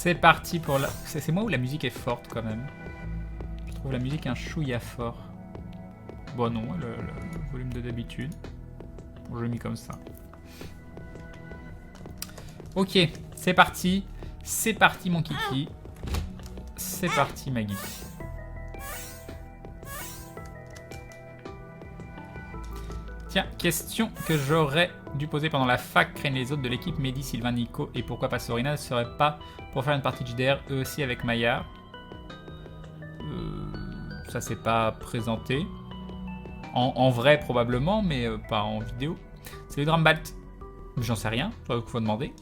C'est parti pour la... C'est moi où la musique est forte quand même. Je trouve la musique un chouïa fort. Bon non, le volume de d'habitude. Bon, je l'ai mis comme ça. Ok, c'est parti. C'est parti mon kiki. C'est parti Maggie. Tiens, question que j'aurais dû poser pendant la fac. Craignent les autres de l'équipe, Mehdi, Sylvain, Nico et pourquoi pas Sorina ne serait pas pour faire une partie de JDR, eux aussi avec Maillard. Ça s'est pas présenté. En vrai probablement, mais pas en vidéo. C'est le Drambalt. J'en sais rien, il faut demander.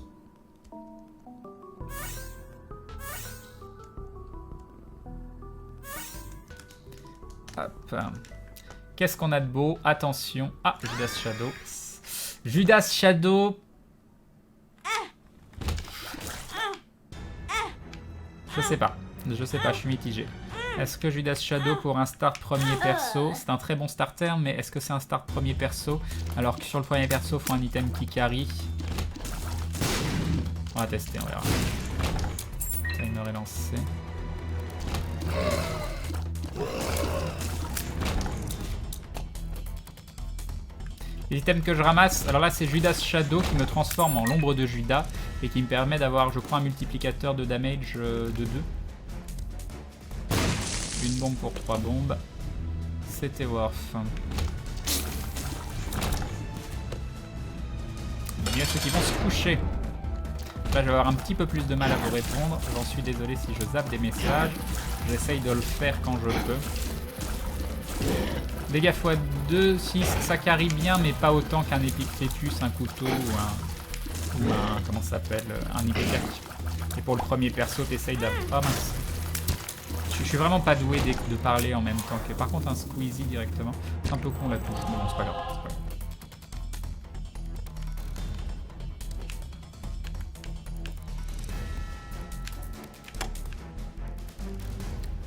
Hop. Qu'est-ce qu'on a de beau? Attention. Ah, Judas Shadow. Judas Shadow. Je sais pas, je suis mitigé. Est-ce que Judas Shadow pour un start premier perso? C'est un très bon starter, mais est-ce que c'est un start premier perso? Alors que sur le premier perso, il faut un item qui carry. On va tester, on verra. Timer est lancé. Les items que je ramasse, alors là c'est Judas Shadow qui me transforme en l'ombre de Judas et qui me permet d'avoir, je crois, un multiplicateur de damage de 2. Une bombe pour 3 bombes. C'était worth. Il y a ceux qui vont se coucher. Là je vais avoir un petit peu plus de mal à vous répondre. J'en suis désolé si je zappe des messages. J'essaye de le faire quand je peux. Dégâts x2, 6, ça carry bien, mais pas autant qu'un Epictetus, un couteau ou un comment ça s'appelle, un Hypocac. Et pour le premier perso, t'essayes d'avoir... Ah mince. Je suis vraiment pas doué de parler en même temps que... Par contre, un Squeezie directement, c'est un peu con la touche, mais bon, c'est pas grave.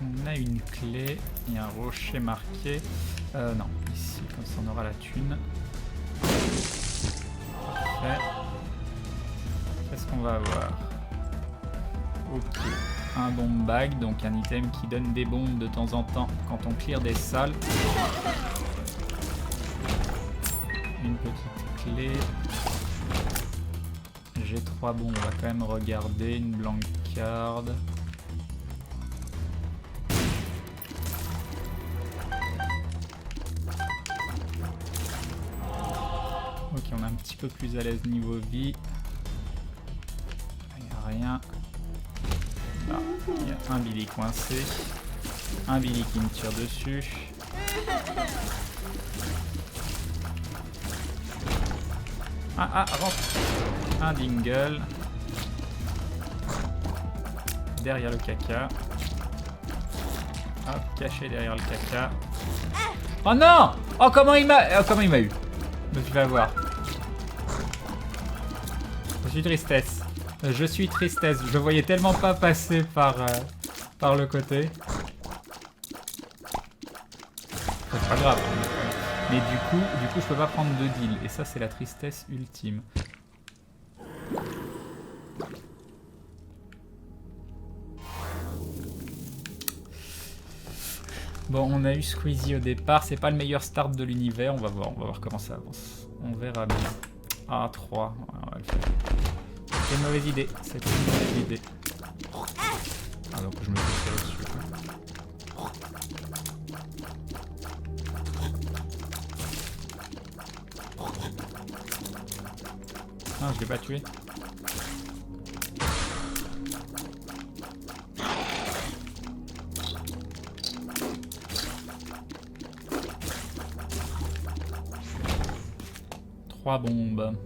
On a une clé, il y a un rocher marqué. Non, ici, comme ça on aura la thune. Parfait. Qu'est-ce qu'on va avoir? Ok, un bomb bag, donc un item qui donne des bombes de temps en temps quand on clear des salles. Une petite clé. J'ai 3 bombes, on va quand même regarder. Une blank card. Ok, on est un petit peu plus à l'aise niveau vie. Il n'y a rien. Là, il y a un Billy coincé. Un Billy qui me tire dessus. Ah, rentre. Un Dingle. Derrière le caca. Hop, caché derrière le caca. Oh non! Oh, comment il m'a eu? Je vais avoir. Je suis tristesse. Je suis tristesse. Je voyais tellement pas passer par le côté. C'est pas grave. Mais du coup, je peux pas prendre de deal. Et ça, c'est la tristesse ultime. Bon, on a eu Squeezie au départ. C'est pas le meilleur start de l'univers. On va voir comment ça avance. On verra bien. Ah, 3. On va le faire. C'est une mauvaise idée. C'est une mauvaise idée. Ah, donc je me fais dessus. Ah, je l'ai pas tué. Trois bombes.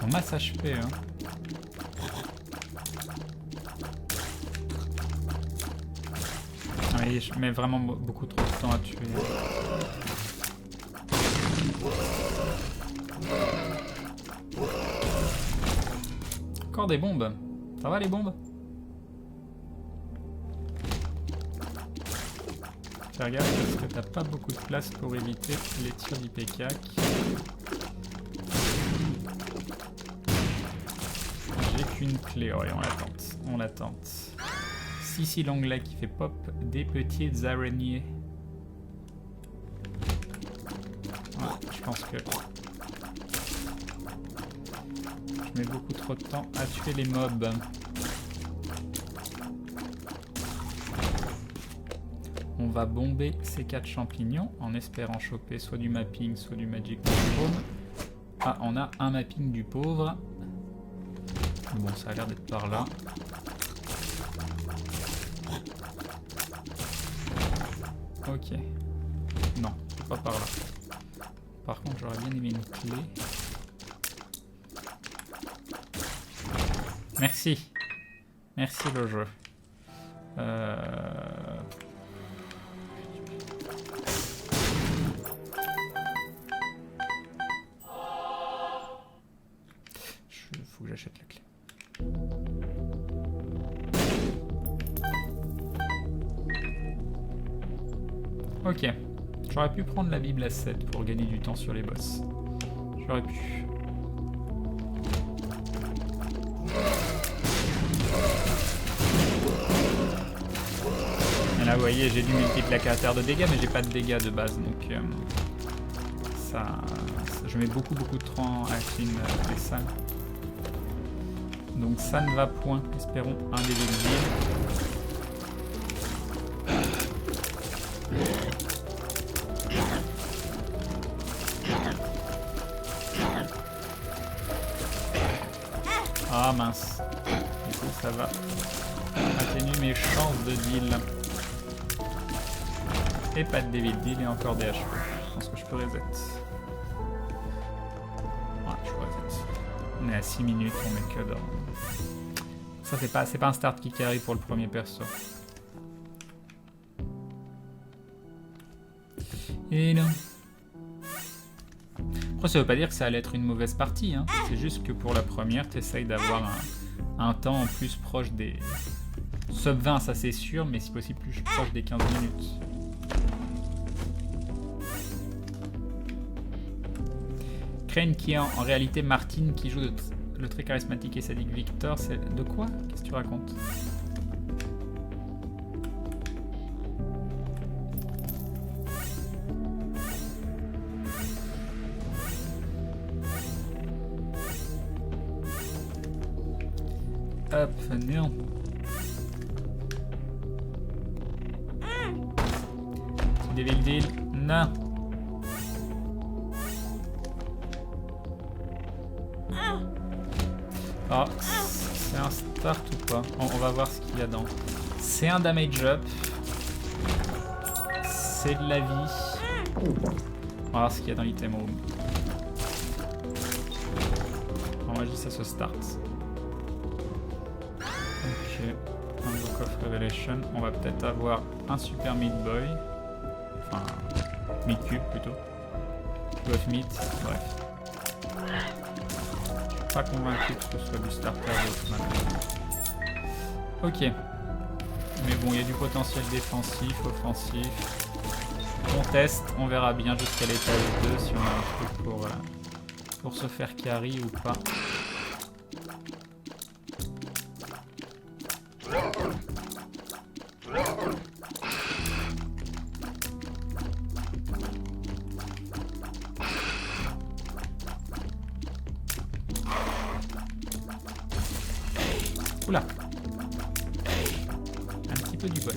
On masse HP, hein. Oui, je mets vraiment beaucoup trop de temps à tuer. Encore des bombes. Ça va les bombes? Faire gaffe parce que t'as pas beaucoup de place pour éviter les tirs d'Ipecac. J'ai qu'une clé, oh, et on l'attente. On l'attente. Sissi Longleg qui fait pop des petites araignées. Ouais, je pense que je mets beaucoup trop de temps à tuer les mobs. On va bomber ces 4 champignons en espérant choper soit du mapping, soit du magic mushroom. Ah, on a un mapping du pauvre. Bon, ça a l'air d'être par là. Ok. Non, c'est pas par là. Par contre, j'aurais bien aimé une clé. Merci. Merci le jeu. Faut que j'achète la clé. Ok. J'aurais pu prendre la Bible à 7 pour gagner du temps sur les boss. J'aurais pu. Et là, vous voyez, j'ai du multiplicateur de dégâts, mais j'ai pas de dégâts de base, donc je mets beaucoup de temps à clean les salles. Donc ça ne va point. Espérons un des villes. Ah mince. Du coup ça va atténuer mes chances de deal. Et pas de Devil Deal et encore des HP. Je pense que je peux reset. Ouais, je peux reset. On est à 6 minutes, on met que dans... Ça c'est pas un start qui carry pour le premier perso. Et non. Après ça veut pas dire que ça allait être une mauvaise partie, hein. C'est juste que pour la première, t'essayes d'avoir un temps en plus proche des... Sub 20 ça c'est sûr, mais si possible plus proche des 15 minutes. Crane qui est en réalité Martine qui joue le très charismatique et sadique Victor, c'est de quoi? Qu'est-ce que tu racontes? Hop, non. Devil Deal, non. Ah, c'est un start ou pas? On va voir ce qu'il y a dans. C'est un damage up. C'est de la vie. On va voir ce qu'il y a dans l'item room. On va juste ça se start. Ok. Un Book of Revelation. On va peut-être avoir un super Meat Boy. Enfin, Meat Cube plutôt. Cube of Meat, bref. Pas convaincu que ce soit du starter de toute manière. Ok. Mais bon, il y a du potentiel défensif, offensif. On teste, on verra bien jusqu'à l'étage 2 si on a un truc pour se faire carry ou pas. Oula. Un petit peu du bol.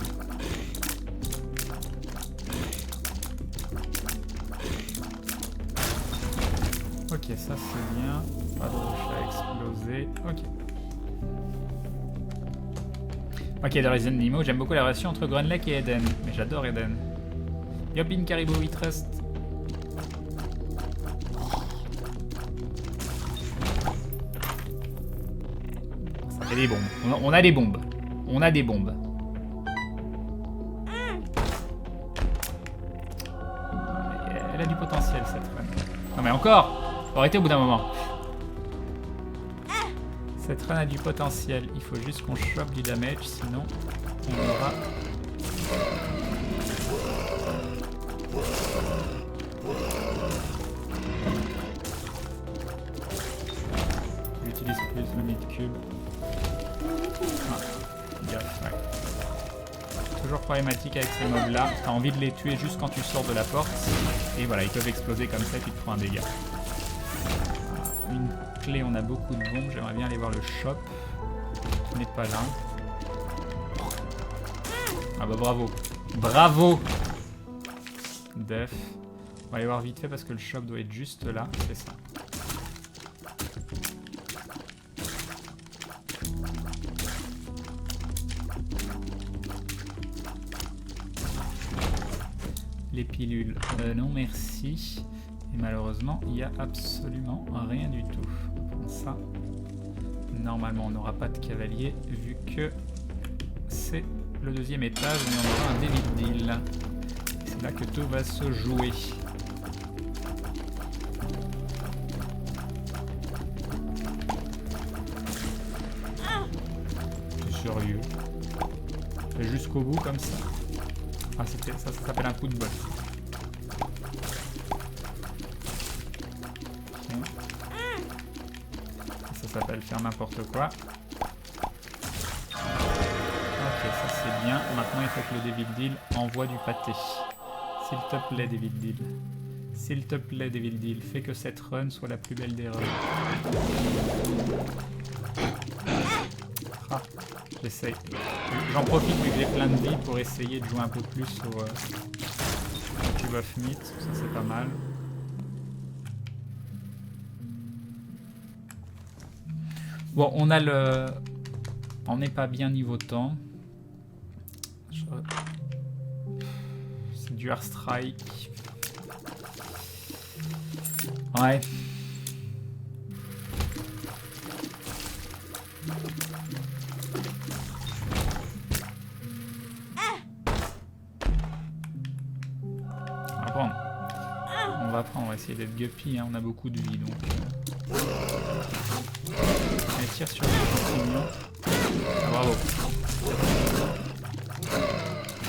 Ok, ça c'est bien. Pas de roche à exploser. Ok. Ok, dans Resident Nemo, j'aime beaucoup la relation entre Grunlake et Eden. Mais j'adore Eden. Yobin Caribou, we trust. Ça fait des bombes. On a des bombes. On a des bombes. Elle a du potentiel cette run. Non mais encore! Faut arrêter au bout d'un moment. Cette run a du potentiel. Il faut juste qu'on chope du damage, sinon on aura... toujours problématique avec ces mobs là. T'as envie de les tuer juste quand tu sors de la porte. Et voilà, ils peuvent exploser comme ça et tu te prends un dégât. Une clé, on a beaucoup de bombes. J'aimerais bien aller voir le shop. Qui n'est pas là. Ah bah bravo. Bravo Def. On va aller voir vite fait parce que le shop doit être juste là. C'est ça. Les pilules, non merci. Et malheureusement, il n'y a absolument rien du tout. Ça, normalement, on n'aura pas de cavalier vu que c'est le deuxième étage, mais on aura un Devil Deal. C'est là que tout va se jouer. C'est sérieux. Jusqu'au bout comme ça. Ah, ça s'appelle un coup de botte. Okay. Ça s'appelle faire n'importe quoi. Ok, ça c'est bien. Maintenant, il faut que le Devil Deal envoie du pâté. S'il te plaît, Devil Deal. S'il te plaît, Devil Deal. Fais que cette run soit la plus belle des runs. Ah, j'essaye. J'en profite vu que j'ai plein de vie pour essayer de jouer un peu plus au Cube of Meat. Ça c'est pas mal. Bon, on a le... On n'est pas bien niveau temps. C'est du Air Strike. Ouais. On va essayer d'être guppy, hein. On a beaucoup de vie donc. Elle tire sur les champignons. Ah, bravo.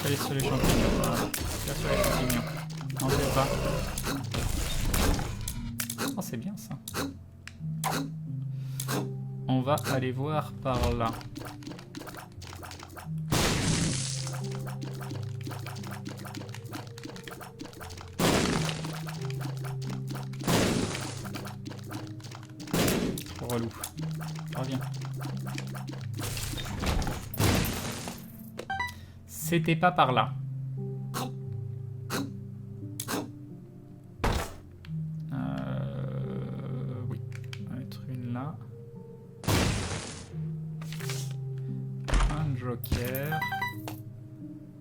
Allez sur les champignons. Voilà. Tire sur les champignons. Non, c'est pas. Oh, c'est bien ça. On va aller voir par là. Relou. Reviens. C'était pas par là. Oui. On va mettre une là. Un joker.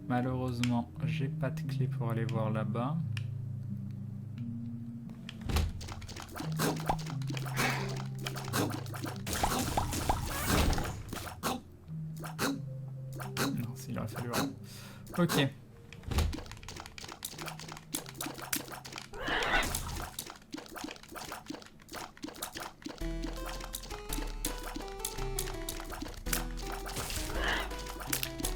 Malheureusement, j'ai pas de clé pour aller voir là-bas. Non, s'il aurait fallu voir. Ok.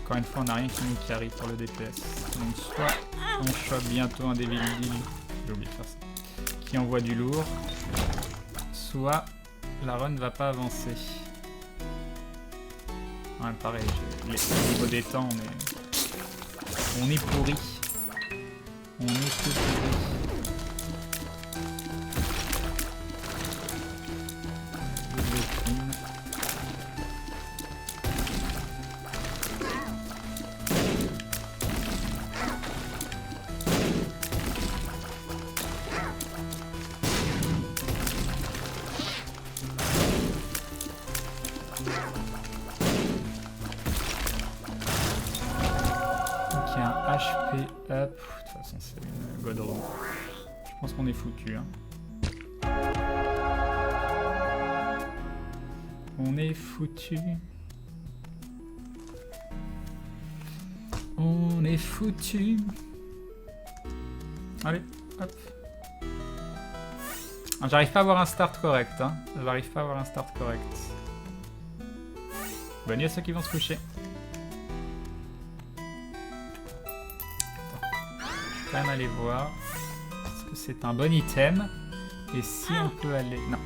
Encore une fois, on n'a rien qui nous carry pour le DPS. Donc soit on chope bientôt un Devil Deal, j'ai oublié de faire ça, qui envoie du lourd, soit la run ne va pas avancer. Ouais, pareil, au niveau des temps, on est pourri. On est tout pourri. HP up. De toute façon, c'est une godron. Je pense qu'on est foutu. Hein. On est foutu. On est foutu. Allez, hop. J'arrive pas à avoir un start correct. Hein. J'arrive pas à avoir un start correct. Bonne nuit à ceux qui vont se coucher. Quand même aller voir est-ce que c'est un bon item et si on peut aller... Non.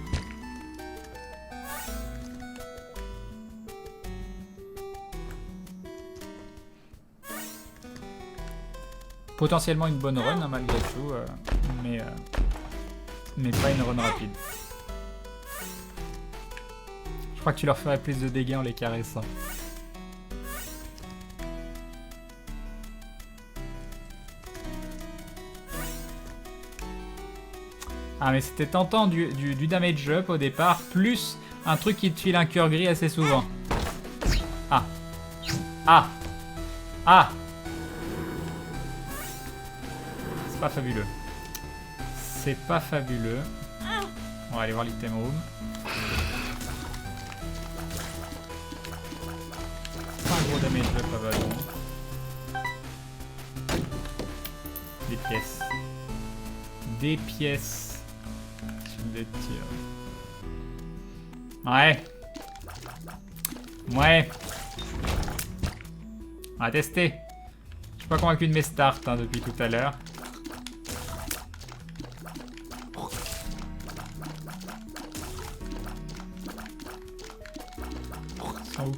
Potentiellement une bonne run hein, malgré tout, mais pas une run rapide. Je crois que tu leur ferais plus de dégâts en les caressant. Ah mais c'était tentant du damage up au départ, plus un truc qui te file un cœur gris assez souvent. Ah. Ah. Ah. C'est pas fabuleux. C'est pas fabuleux. On va aller voir l'item room. C'est pas un gros damage up à ballon. Des pièces. Des pièces. Des tirs. Ouais. Ouais. On va tester. Je suis pas convaincu de mes starts hein, depuis tout à l'heure. Ils sont où?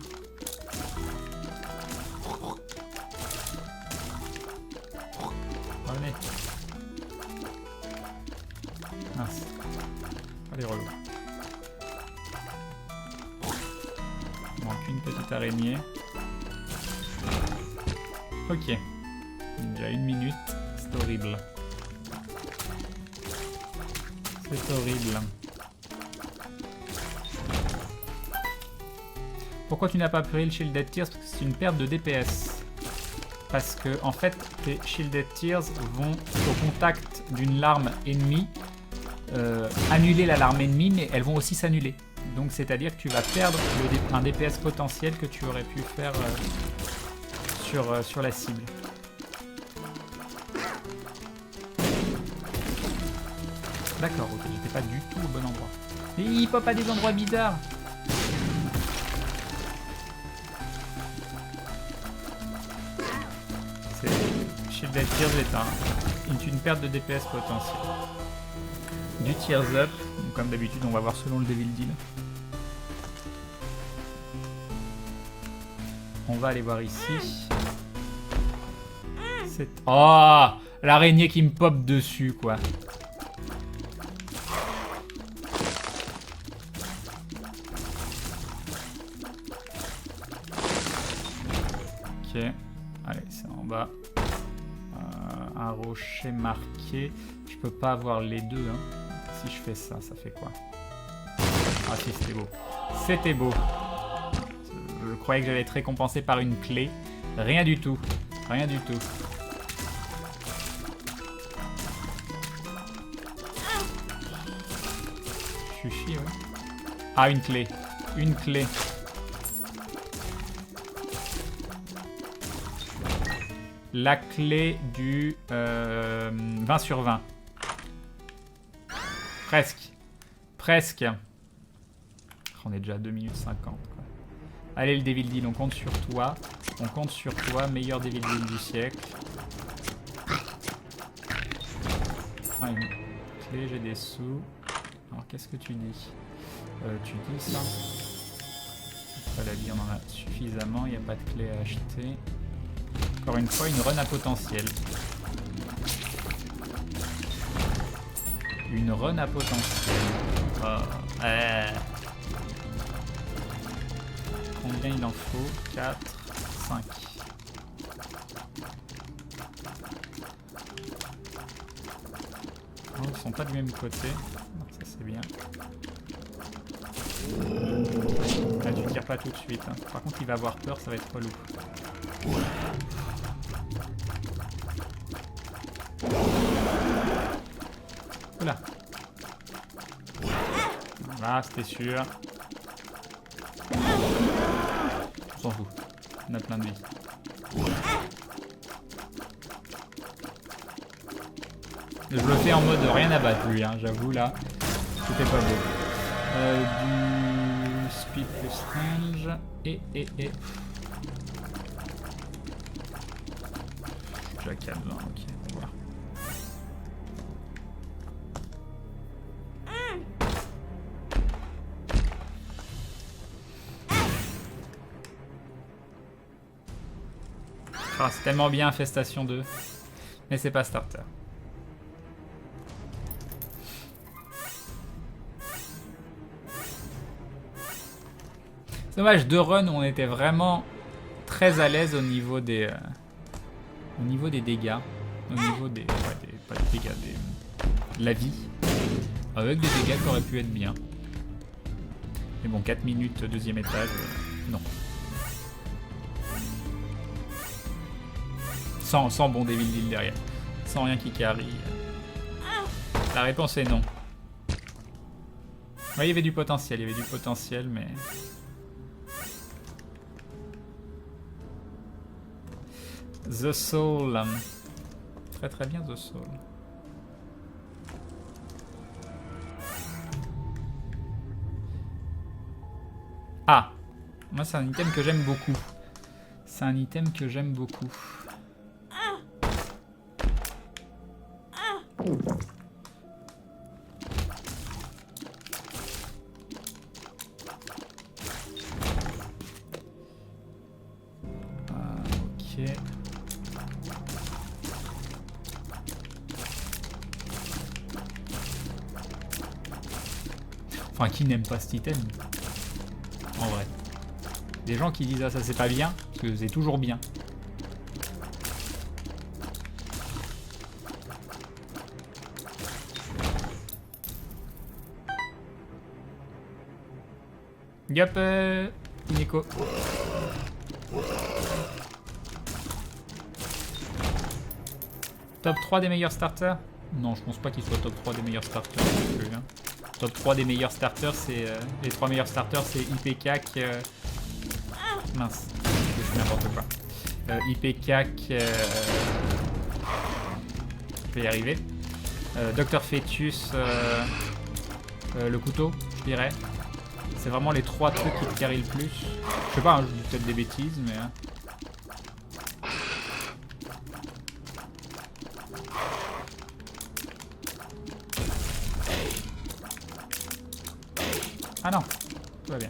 Revenez. Mince. Allez, relou. Il manque une petite araignée. Ok. Il y a déjà 1 minute. C'est horrible. C'est horrible. Pourquoi tu n'as pas pris le Shielded Tears? Parce que c'est une perte de DPS. Parce que, en fait, tes Shielded Tears vont, au contact d'une larme ennemie, annuler la larme ennemie, mais elles vont aussi s'annuler. Donc, c'est-à-dire que tu vas perdre un DPS potentiel que tu aurais pu faire sur la cible. D'accord, ok, j'étais pas du tout au bon endroit. Et il pop à des endroits bizarres. Shielded Tears est une perte de DPS potentielle. Du Tears Up, donc comme d'habitude on va voir selon le Devil Deal. On va aller voir ici. Oh, l'araignée qui me pop dessus quoi. Ok, allez c'est en bas. Un rocher marqué. Je peux pas avoir les deux. Hein. Si je fais ça, ça fait quoi? Ah si, c'était beau. C'était beau. Je croyais que j'allais être récompensé par une clé. Rien du tout. Rien du tout. Chuchi, ouais. Ah, une clé. Une clé. La clé du 20 sur 20. Presque. Presque. On est déjà à 2 minutes 50. Quoi. Allez, le Devil Deal, on compte sur toi. On compte sur toi, meilleur Devil Deal du siècle. Ah, une clé, j'ai des sous. Alors, qu'est-ce que tu dis? Tu dis ça. Pas la vie, on en a suffisamment. Il n'y a pas de clé à acheter. Encore une fois, une run à potentiel. Une run à potentiel. Oh, Combien il en faut? 4, 5. Oh, ils sont pas du même côté. Ça c'est bien. Là, tu tires pas tout de suite. Hein. Par contre, il va avoir peur, ça va être relou. Oula. Voilà, c'était sûr. On s'en fout. On a plein de vie. Je le fais en mode rien à battre lui, hein, j'avoue là. C'était pas beau. Du speed plus range. Et. Je suis déjà calme là, ok. Voilà. Ah, c'est tellement bien Infestation 2. Mais c'est pas starter. C'est dommage, 2 runs où on était vraiment très à l'aise au niveau des dégâts. Au niveau des... Ouais, pas des dégâts, de la vie. Avec des dégâts qui auraient pu être bien. Mais bon, 4 minutes, deuxième étage, non. Sans bon Devil Deal derrière. Sans rien qui carry. La réponse est non. Ouais, il y avait du potentiel, mais... The Soul. Très très bien, The Soul. Ah, moi c'est un item que j'aime beaucoup. C'est un item que j'aime beaucoup. Ok. Enfin, qui n'aime pas cet item? En vrai. Des gens qui disent ah ça c'est pas bien, parce que c'est toujours bien. Yup, Nico. Top 3 des meilleurs starters? Non, je pense pas qu'il soit top 3 des meilleurs starters non plus, hein. Top 3 des meilleurs starters, c'est... les 3 meilleurs starters, c'est IPCAC... Mince, je fais n'importe quoi. IPCAC... Je vais y arriver. Dr Fetus... le couteau, je dirais. C'est vraiment les 3 trucs qui te carry le plus. Je sais pas, hein, je dis peut-être des bêtises, mais... Ah non, tout va bien.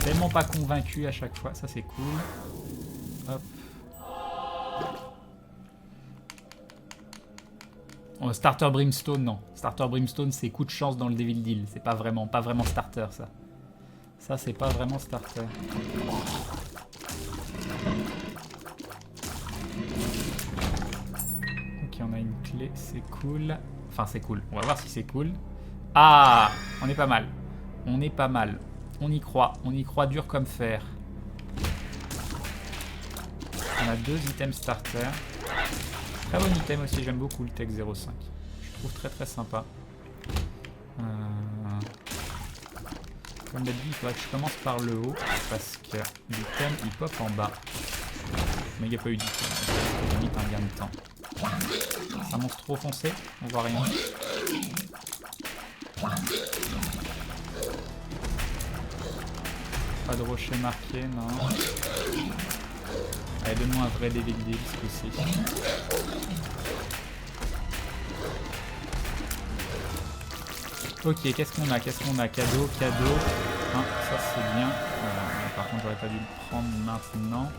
Tellement pas convaincu à chaque fois, ça c'est cool. Hop. Oh, Starter Brimstone, non. Starter Brimstone, c'est coup de chance dans le Devil Deal. C'est pas vraiment starter, ça. Ça, c'est pas vraiment starter. Ok, on a une clé, c'est cool. Enfin, c'est cool. On va voir si c'est cool. Ah, on est pas mal. On est pas mal. On y croit dur comme fer. On a 2 items starter. Très bon item aussi, j'aime beaucoup le Tech 05. Je trouve très très sympa. Comme d'habitude, il faudrait que je commence par le haut parce que l'item il pop en bas. Mais il n'y a pas eu d'item, c'est limite un gain de temps. C'est un monstre trop foncé, on voit rien. Pas de rocher marqué, non. Allez, donne-moi un vrai Devil Deal ce coup-ci. Ok, qu'est-ce qu'on a? Cadeau. Ah, ça c'est bien. Par contre, j'aurais pas dû le prendre maintenant.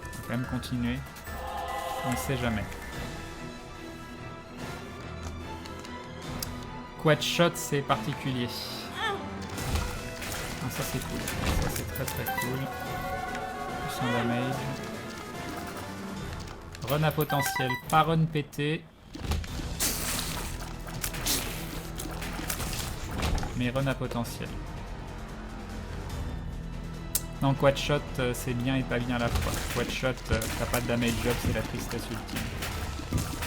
On va quand même continuer. On ne sait jamais. Quad shot, c'est particulier. Ah, ça c'est cool. Ça c'est très très cool. Son damage. Run à potentiel, pas run pété. Mais run à potentiel. Non, quad shot c'est bien et pas bien à la fois. Quad shot, t'as pas de damage up, c'est la tristesse ultime.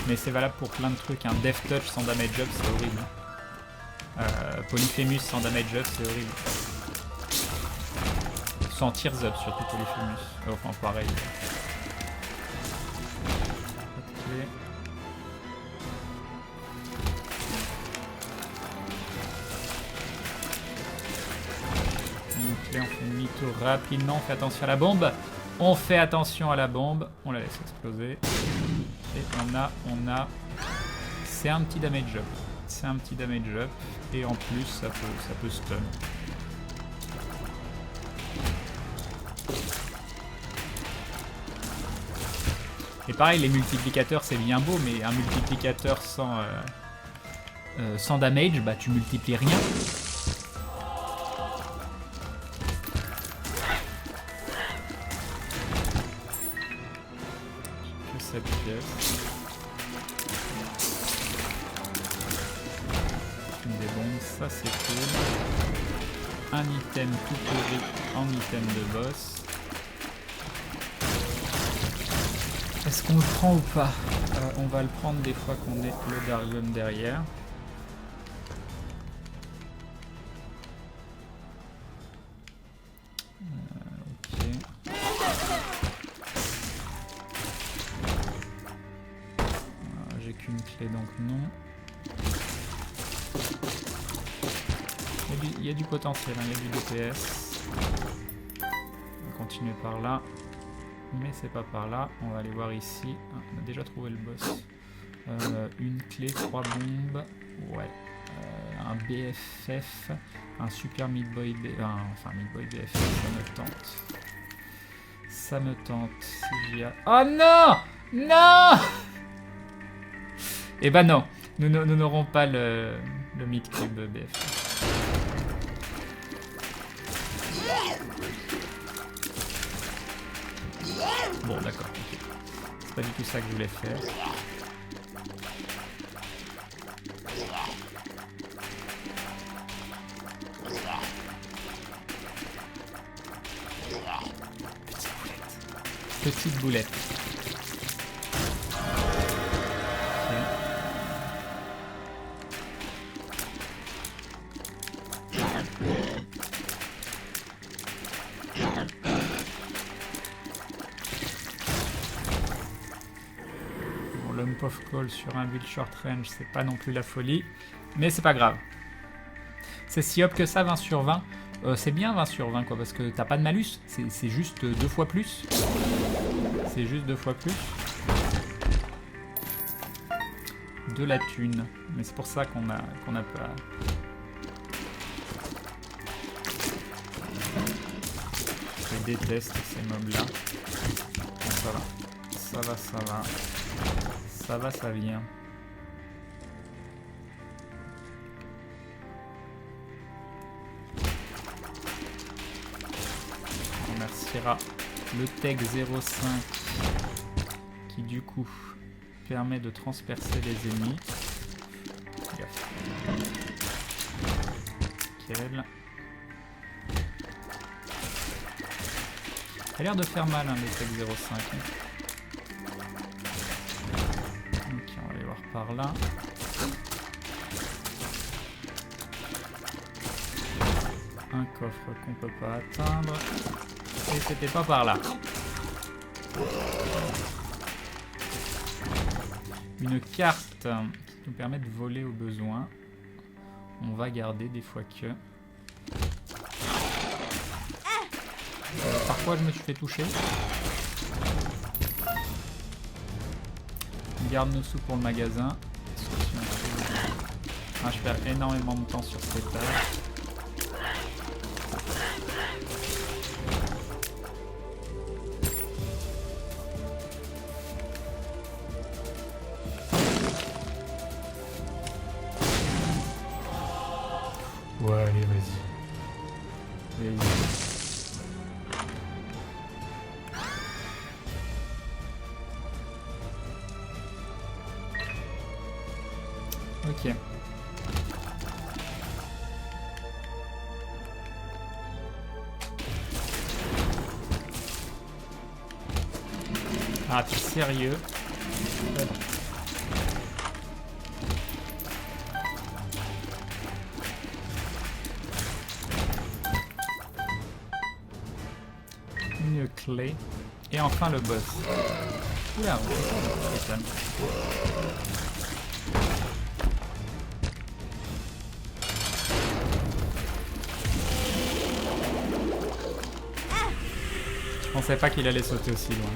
Mais c'est valable pour plein de trucs. Un Death Touch sans damage up, c'est horrible. Polyphemus sans damage up, c'est horrible. Sans tears up, surtout Polyphemus. Enfin, pareil. Ok. Donc là, on fait demi-tour rapidement. On fait attention à la bombe. On fait attention à la bombe. On la laisse exploser. Et on a... C'est un petit damage up. C'est un petit damage up. Et en plus, ça peut stun. Et pareil, les multiplicateurs c'est bien beau, mais un multiplicateur sans damage, bah tu multiplies rien. Que cette pièce. Des bombes, ça c'est cool. Un item tout pourri en item de boss. Est-ce qu'on le prend ou pas? On va le prendre des fois qu'on est le Dargon derrière. Ok. J'ai qu'une clé donc non. Il y a du potentiel, hein, il y a du DPS. On va continuer par là. Mais c'est pas par là. On va aller voir ici. Ah, on a déjà trouvé le boss. Une clé, 3 bombes. Ouais. Un BFF. Un super Meat Boy BFF. Enfin, Meat Boy BFF, ça me tente. Ça me tente. Si j'y a... Oh non! Non! Eh ben non. Nous n'aurons pas le Meat Cube BFF. Bon d'accord, ok. C'est pas du tout ça que je voulais faire. Petite boulette. Lump of Coal sur un build short range, c'est pas non plus la folie, mais c'est pas grave. C'est si hop que ça, 20 sur 20. C'est bien 20 sur 20 quoi, parce que t'as pas de malus, c'est juste 2 fois plus. C'est juste 2 fois plus. De la thune, mais c'est pour ça qu'on a pas... Je déteste ces mobs là. Bon, ça va, ça va, ça va. Ça va, ça vient. On remerciera le Tech 05 qui du coup permet de transpercer les ennemis. Gaffe. Nickel. Ça a l'air de faire mal hein, les Tech 05. Ok, on va aller voir par là. Un coffre qu'on peut pas atteindre. Et c'était pas par là. Une carte qui nous permet de voler au besoin. On va garder des fois que... parfois je me suis fait toucher. On garde nos sous pour le magasin. Ah, je perds énormément de temps sur cet étage. Ouais, allez, vas-y. Ok. Ah, t'es sérieux? Une clé. Et enfin le boss. Oula, ouais, je pensais pas qu'il allait sauter aussi loin.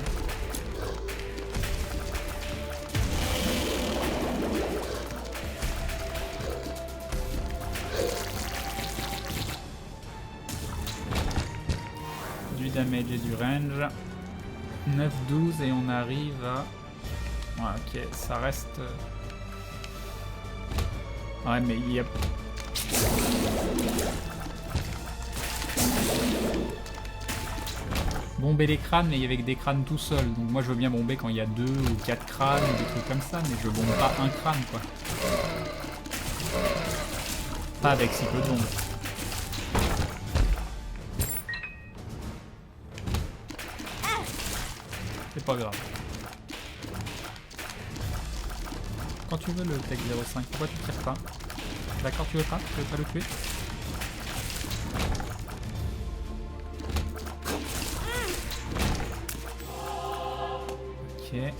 Du damage et du range. 9-12 et on arrive à Ouais, ok, ça reste... Ouais, mais il y a... Bomber les crânes, mais avec des crânes tout seuls. Donc moi je veux bien bomber quand il y a 2 ou 4 crânes ou des trucs comme ça, mais je bombe pas un crâne quoi. Pas avec si peu de bombes. C'est pas grave. Quand tu veux le Tech 05, pourquoi tu tires pas? D'accord, tu veux pas le tuer? Ok.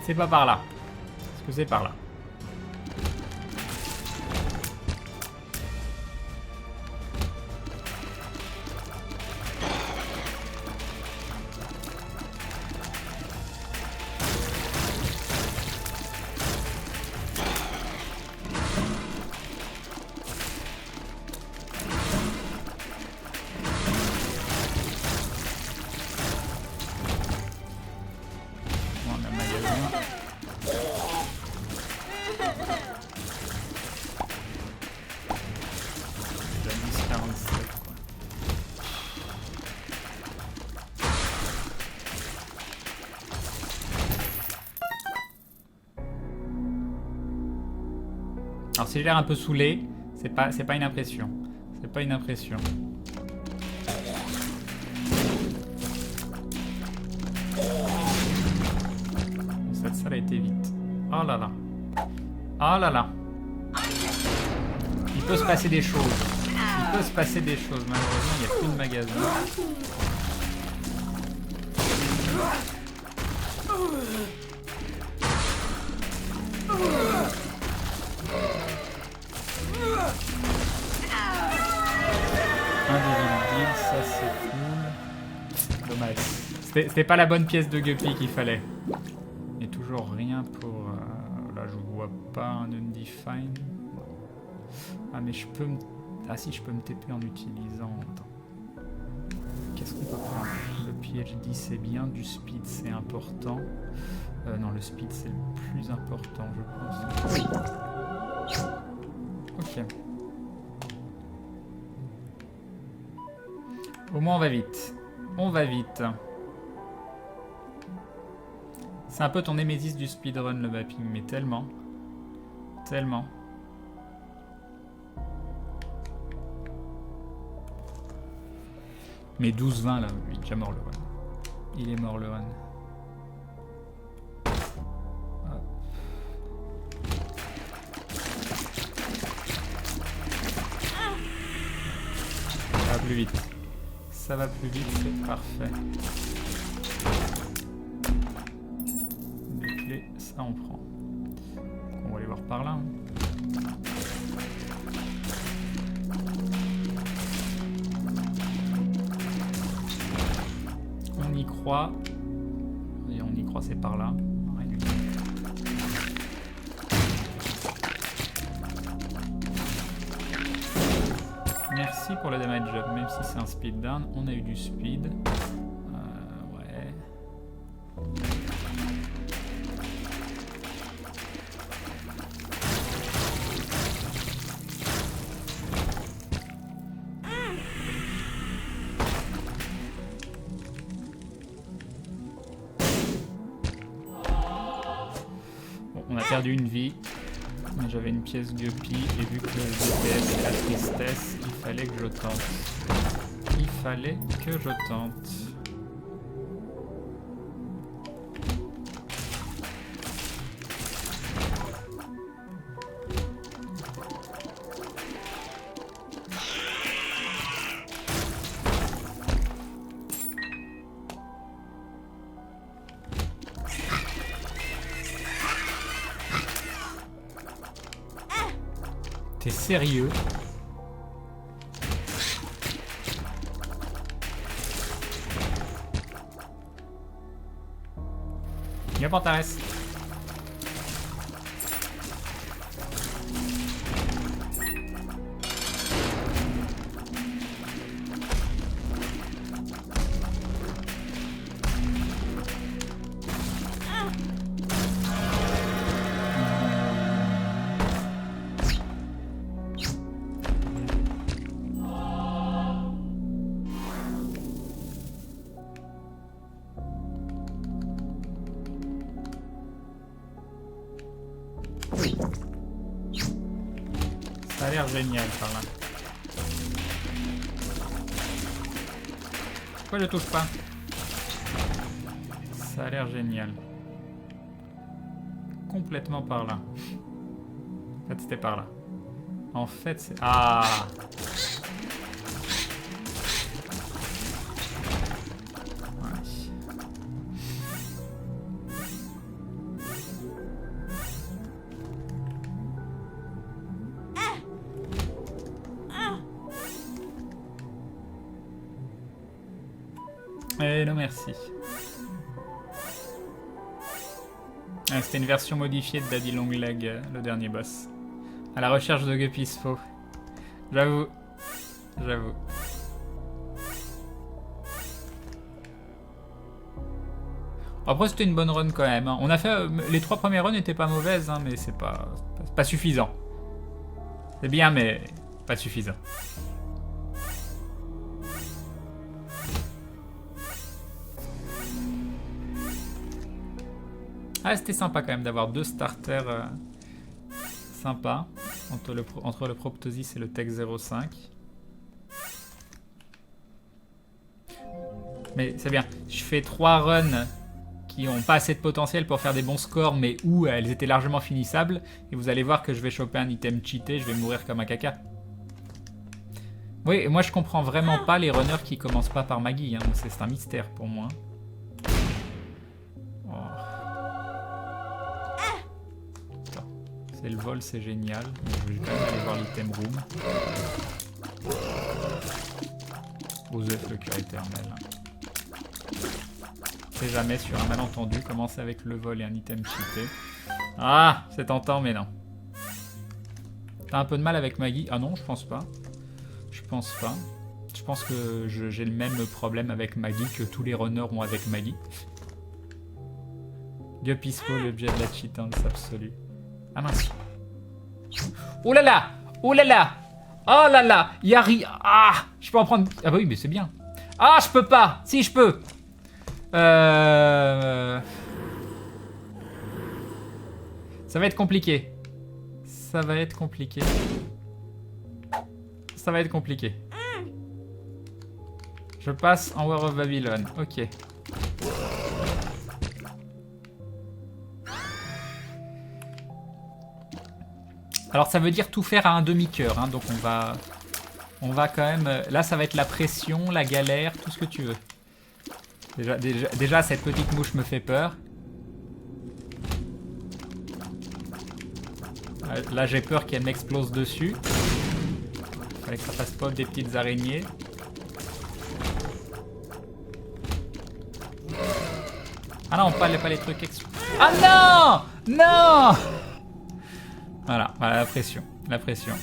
C'est pas par là. Est-ce que c'est par là? Alors si j'ai l'air un peu saoulé, c'est pas une impression. C'est pas une impression. Cette salle a été vite. Oh là là. Oh là là. Il peut se passer des choses. Il peut se passer des choses. Malheureusement, il n'y a plus de magasin. Ça c'est cool. Dommage. C'était pas la bonne pièce de Guppy qu'il fallait. Et toujours rien pour... là je vois pas un Undefined. Ah mais je peux me... Ah si, je peux me TP en utilisant... Attends. Qu'est-ce qu'on peut prendre? Le PhD c'est bien, du speed c'est important. Non, le speed c'est le plus important je pense. Ok. Au moins on va vite. On va vite. C'est un peu ton némésis du speedrun le mapping, mais tellement. Tellement. Mais 12-20 là, il est déjà mort le run. Il est mort le run. Ça va plus vite. Ça va plus vite, c'est parfait. Des clés, ça on prend. On va aller voir par là. On y croit. Et on y croit, c'est par là. Rien du tout. Merci pour le damage up, même si c'est un speed down, on a eu du speed. Ouais. Bon, on a perdu une vie. Mais j'avais une pièce Guppy et vu que le DPS c'est la tristesse, il fallait que je tente. Il fallait que je tente. T'es sérieux? Viens Pantares. l'air génial par là. Pourquoi je touche pas? Ça a l'air génial. Complètement par là. En fait, c'était par là. En fait, c'est... Ah! Non merci. Ah, c'était une version modifiée de Daddy Longleg, le dernier boss. À la recherche de Gupisfo. J'avoue. J'avoue. Après c'était une bonne run quand même. Hein. On a fait... les 3 premières runs n'étaient pas mauvaises, hein, mais c'est pas suffisant. C'est bien, mais pas suffisant. Ah, c'était sympa quand même d'avoir 2 starters sympas entre le Proptosis et le Tech 05. Mais c'est bien. Je fais 3 runs qui ont pas assez de potentiel pour faire des bons scores, mais où elles étaient largement finissables. Et vous allez voir que je vais choper un item cheaté, je vais mourir comme un caca. Oui, et moi je comprends vraiment pas les runners qui commencent pas par Maggie. Hein. C'est un mystère pour moi. C'est le vol, c'est génial. Je vais quand même aller voir l'item room. Osef le cœur éternel. On sait jamais sur un malentendu, commencer avec le vol et un item cheaté. Ah, c'est tentant, mais non. T'as un peu de mal avec Maggie? Ah non, je pense pas. Je pense pas. Je pense que j'ai le même problème avec Maggie que tous les runners ont avec Maggie. Gupisfo, l'objet de la cheatance absolue. Ah mince. Oh là là! Oh là là! Oh là là! Y'a rien. Ah! Je peux en prendre. Ah bah oui, mais c'est bien. Ah, je peux pas! Si, je peux! Ça va être compliqué. Ça va être compliqué. Ça va être compliqué. Je passe en War of Babylon. Ok. Alors ça veut dire tout faire à un demi-cœur, hein, donc on va quand même... Là ça va être la pression, la galère, tout ce que tu veux. Déjà cette petite mouche me fait peur. Là j'ai peur qu'elle m'explose dessus. Fallait que ça fasse pas des petites araignées. Ah non, pas les trucs Ah non! Non! Voilà, la pression, la pression.